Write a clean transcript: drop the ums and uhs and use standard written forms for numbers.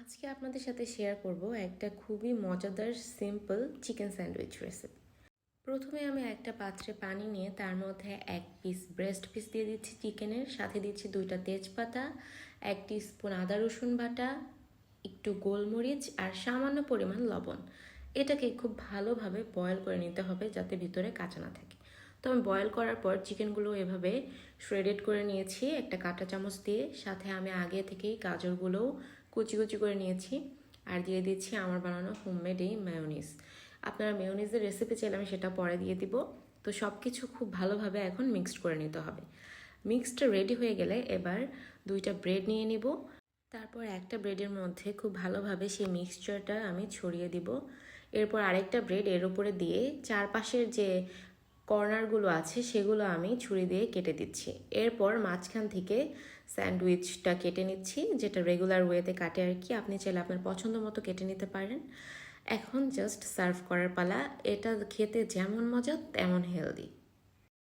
আজকে আপনাদের সাথে শেয়ার করব একটা খুবই মজাদার সিম্পল চিকেন স্যান্ডউইচ রেসিপি। প্রথমে আমি একটা পাত্রে পানি নিয়ে তার মধ্যে এক পিস ব্রেস্ট পিস দিয়ে দিচ্ছি চিকেনের, সাথে দিচ্ছি 2টা তেজপাতা, 1 টিস্পুন আদা রসুন বাটা, একটু গোলমরিচ আর সামান্য পরিমাণ লবণ। এটাকে খুব ভালোভাবে বয়েল করে নিতে হবে যাতে ভিতরে কাঁচা না থাকে। তো আমি বয়েল করার পর চিকেনগুলো এভাবে শ্রেডেড করে নিয়েছি একটা কাঁটা চামচ দিয়ে, সাথে আমি আগে থেকেই গাজরগুলোও কুচি কুচি করে নিয়েছি আর দিয়ে দিচ্ছি আমার বানানো হোমমেড এই মেয়োনিজ। আপনারা মেয়োনিজের রেসিপি চাইলে আমি সেটা পরে দিয়ে দিব। তো সব কিছু খুব ভালোভাবে এখন মিক্সড করে নিতে হবে। মিক্সডটা রেডি হয়ে গেলে এবার 2টা ব্রেড নিয়ে নিব। তারপর একটা ব্রেডের মধ্যে খুব ভালোভাবে সেই মিক্সচারটা আমি ছড়িয়ে দিব। এরপর আরেকটা ব্রেড এর উপরে দিয়ে চারপাশের যে কর্নারগুলো আছে সেগুলো আমি ছুরি দিয়ে কেটে দিচ্ছি। এরপর মাঝখান থেকে স্যান্ডউইচটা কেটে নিচ্ছি, যেটা রেগুলার ওয়েতে কাটে আর কি। আপনি চাইলে আপনার পছন্দ মতো কেটে নিতে পারেন। এখন জাস্ট সার্ভ করার পালা। এটা খেতে যেমন মজা তেমন হেলদি।